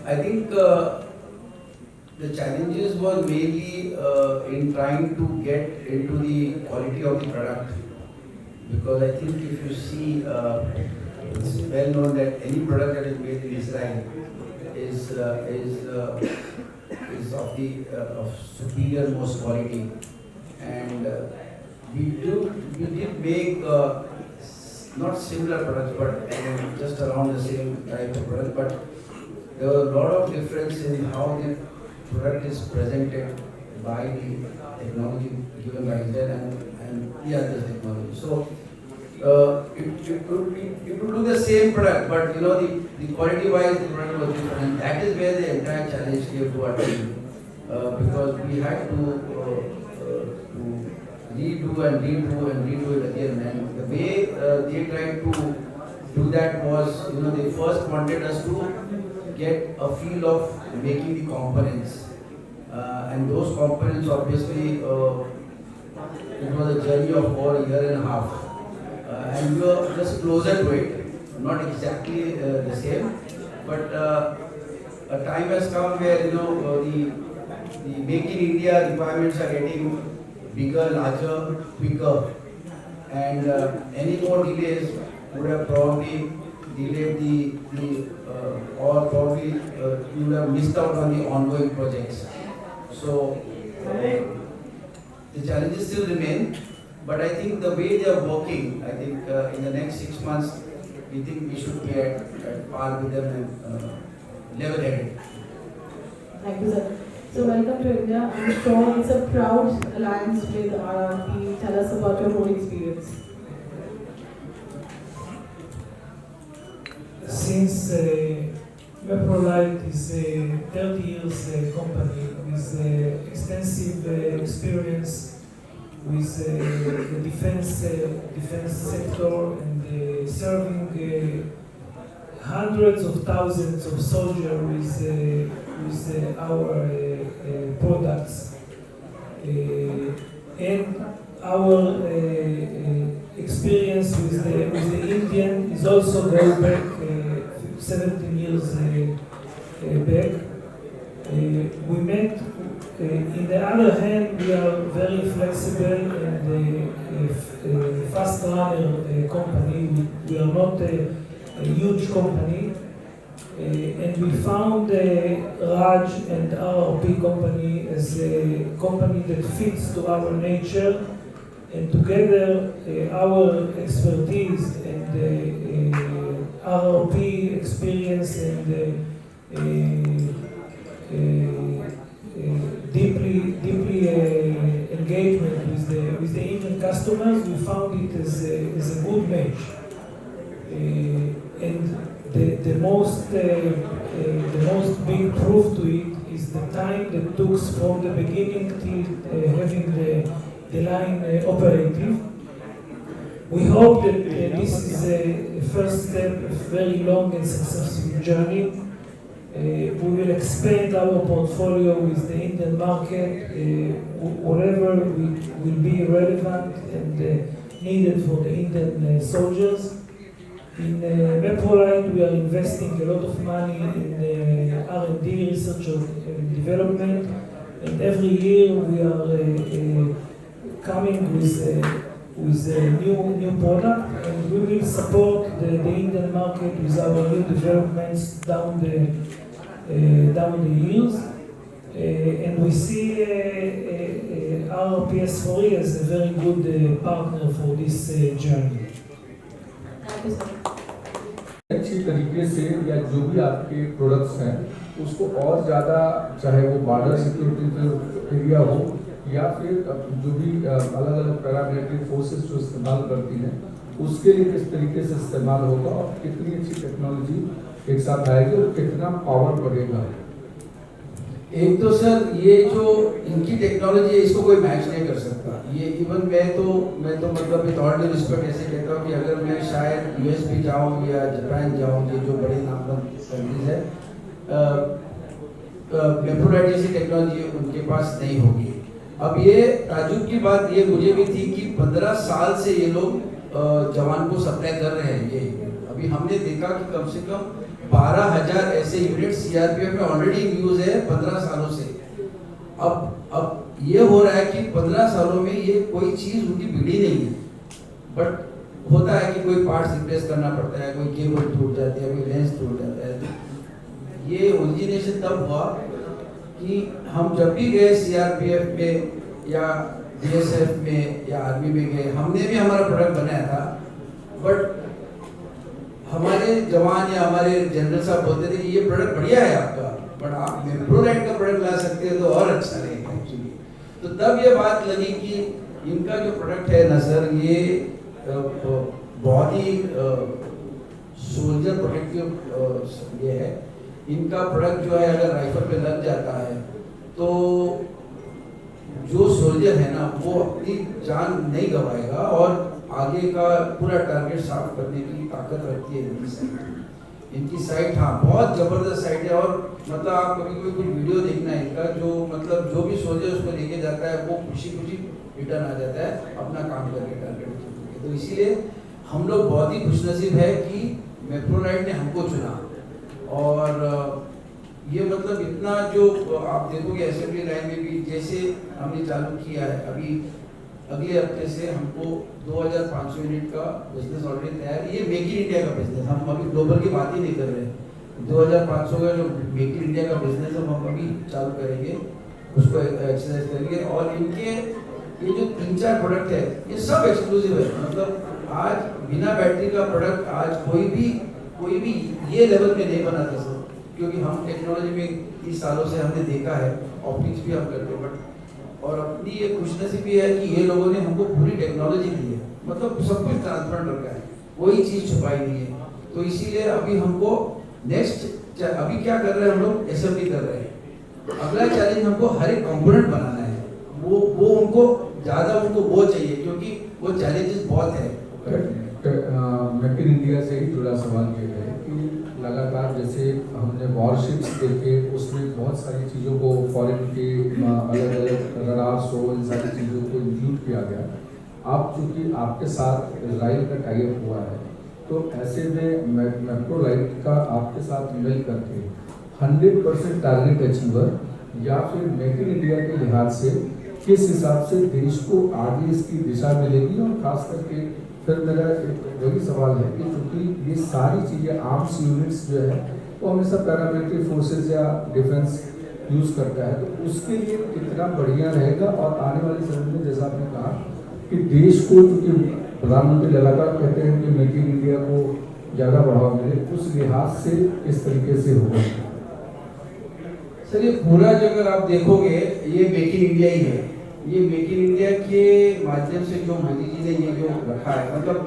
I think the challenges were mainly in trying to get into the quality of the product, because I think if you see, it's well known that any product that is made in Israel is of the of superior most quality, and we did make not similar products, but just around the same type of product, but there was a lot of difference in how the product is presented by the technology given by Intel and the other technology. So it would do the same product, but the quality wise the product was different, and that is where the entire challenge came to our team, because we had to redo it again, and the way they tried to do that was, they first wanted us to get a feel of making the components, and those components obviously it was a journey of over a year and a half, and we were just closer to it, not exactly the same, but a time has come where the Make in India requirements are getting bigger, larger, quicker, and any more delays would have probably delayed or probably you would have missed out on the ongoing projects. So the challenges still remain, but I think the way they are working, I think in the next 6 months, we think we should be at par with them and level-headed. Thank you, sir. So welcome to India. I'm sure it's a proud alliance with RRP. Tell us about your whole experience. Since Meprolight is a 30 years company with extensive experience with the defense sector and serving hundreds of thousands of soldiers with our products, and our experience with the Indian is also going back 17 years back. We met. In the other hand, we are very flexible and fast runner company. We are not a huge company, and we found Raj and RRP company as a company that fits to our nature, and together our expertise and RRP experience and deeply engagement with the Indian customers, we found it as a good match. And the most big proof to it is the time that took from the beginning till having the line operative. We hope that this is a first step of a very long and successful journey. We will expand our portfolio with the Indian market, whatever will be relevant and needed for the Indian soldiers. In Meprolight, we are investing a lot of money in R&D, research and development, and every year we are coming with a new product, and we will support the Indian market with our new developments down the years. And we see RPS4E as a very good partner for this journey. Thank you, sir. अच्छी तरीके से या जो भी आपके products हैं उसको और ज़्यादा, चाहे वो बॉर्डर सिक्योरिटी एरिया हो या फिर जो भी अलग अलग पैरामिलिट्री फोर्सेस जो इस्तेमाल करती हैं उसके लिए किस तरीके से इस्तेमाल होगा और कितनी अच्छी टेक्नोलॉजी एक साथ आएगी और कितना पावर बढ़ेगा। एक तो सर ये जो इनकी टेक्नोलॉजी है इसको कोई मैच नहीं कर सकता। ये इवन मैं तो मतलब विद ऑल ड्यू रिस्पेक्ट ऐसे कहता हूँ कि अगर मैं शायद यूएस भी जाऊँ या जापान जाऊँ, ये जो बड़ी नामवर कंट्रीज है, मेप्रोलाइट जैसी टेक्नोलॉजी उनके पास नहीं होगी। अब ये ताजुब की बात ये मुझे भी थी कि 15 साल से ये लोग जवान को सप्लाई कर रहे हैं। ये अभी अभी हमने देखा कि कम से कम 12,000 ऐसे यूनिट सीआरपीएफ में ऑलरेडी यूज है 15 सालों से। अब ये हो रहा है कि 15 सालों में ये कोई चीज उनकी बिगड़ी नहीं है, बट होता है कि कोई पार्ट्स रिप्लेस करना पड़ता है, कोई केबल टूट जाती है, कोई लेंस टूट जाता है। तो ये ओरिजिनेशन तब हुआ कि हम जब भी गए सीआरपीएफ में या बीएसएफ में या आर्मी में गए, हमने भी हमारा प्रोडक्ट बनाया था, बट हमारे जवान या हमारे जनरल साहब बोलते थे कि ये प्रोडक्ट बढ़िया है आपका, बट आप मेप्रोलाइट का प्रोडक्ट ला सकते हो तो और अच्छा रहेगा एक्चुअली। तो तब ये बात लगी कि इनका जो प्रोडक्ट है ना सर, ये बहुत ही सोल्जर प्रोटेक्टिव ये है। इनका प्रोडक्ट जो है अगर राइफल पे लग जाता है तो जो सोल्जर है ना वो अपनी जान नहीं गवाएगा और आगे का पूरा टारगेट साफ करने की ताकत रखती है इनकी साइट। इनकी साइट हाँ बहुत जबरदस्त साइट है, और मतलब आप कभी कोई कुछ वीडियो देखना है इनका, जो मतलब जो भी सोल्जर उसको लेके जाता है वो खुशी खुशी रिटर्न आ जाता है अपना काम करके टारगेट। तो इसीलिए हम लोग बहुत ही खुशनसीब है कि मेप्रोलाइट ने हमको चुना। और ये मतलब इतना जो आप देखोगे असेंबली लाइन में भी जैसे हमने चालू किया है, अभी अगले हफ्ते से हमको 2500 यूनिट का बिजनेस ऑलरेडी तैयार है। ये मेक इन इंडिया का बिजनेस, हम अभी ग्लोबल की बात ही नहीं कर रहे हैं। 2500 का जो मेक इन इंडिया का बिजनेस हम अभी चालू करेंगे, उसको एक्सरसाइज करेंगे। और इनके ये जो 3-4 प्रोडक्ट है ये सब एक्सक्लूसिव है। मतलब आज बिना बैटरी का प्रोडक्ट आज कोई भी ये लेवल पे नहीं बनाता सर, क्योंकि हम टेक्नोलॉजी में 30 सालों से हमने देखा है, ऑप्टिक्स भी हम करते हैं, बट और अपनी ये खुशनसीबी है कि ये लोगों ने हमको पूरी टेक्नोलॉजी दी है, मतलब सब कुछ ट्रांसपेरेंट रखा है, कोई चीज़ छुपाई नहीं है। तो इसीलिए अभी हमको नेक्स्ट अभी क्या कर रहे हैं हम लोग, असेंबली कर रहे हैं। अगला चैलेंज हमको हर एक कंपोनेंट बनाना है, वो उनको ज़्यादा उनको वो चाहिए क्योंकि वो चैलेंजेस बहुत है। मेक इन इंडिया से ही जुड़ा सवाल ये है कि लगातार जैसे हमने वॉरशिप्स देखे, उसमें बहुत सारी चीज़ों को फॉरेन के अलग अलग रडार्स हो, इन सारी चीज़ों को इंक्लूड किया गया। आप चूँकि आपके साथ इजराइल का टाई अप हुआ है, तो ऐसे में मेप्रोलाइट का आपके साथ मिल करके 100% टारगेट अचीवर या फिर मेक इन इंडिया के लिहाज से किस हिसाब से देश को आगे इसकी दिशा मिलेगी। और खास करके फिर मेरा एक वही सवाल है कि चूँकि ये सारी चीज़ें आर्म्स यूनिट्स जो है वो हमेशा पैरामिलिट्री फोर्सेज या डिफेंस यूज़ करता है, तो उसके लिए कितना बढ़िया रहेगा। और आने वाले समय में जैसा आपने कहा कि देश को, चूँकि प्रधानमंत्री लगातार कहते हैं कि मेक इन इंडिया को ज़्यादा बढ़ावा मिले, उस लिहाज से किस तरीके से होगा सर? ये पूरा जो अगर आप देखोगे ये मेक इन इंडिया ही है। ये मेक इन इंडिया के माध्यम से जो मोदी जी ने ये जो रखा है, मतलब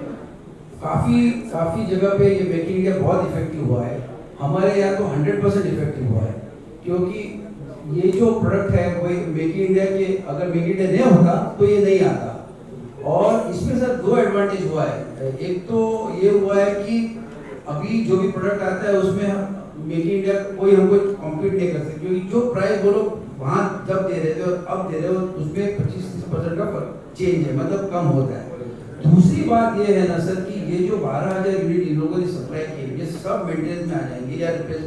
काफ़ी जगह पे ये मेक इन इंडिया बहुत इफेक्टिव हुआ है। हमारे यहाँ तो 100% इफेक्टिव हुआ है, क्योंकि ये जो प्रोडक्ट है वही मेक इन इंडिया के, अगर मेक इन इंडिया नहीं होता तो ये नहीं आता। और इसमें सर 2 एडवांटेज हुआ है। एक तो ये हुआ है कि अभी जो भी प्रोडक्ट आता है उसमें मेक इन इंडिया कोई हमको कॉम्पीट नहीं कर सकते, क्योंकि जो प्राइस वो लोग वहाँ जब दे रहे थे और अब दे रहे हो उसमें 25-30% का चेंज है, मतलब कम होता है। दूसरी बात ये है ना सर कि ये जो 12,000 यूनिट इन लोगों ने सप्लाई की, ये सब मेंटेनेंस में आ जाएंगे या रिप्लेस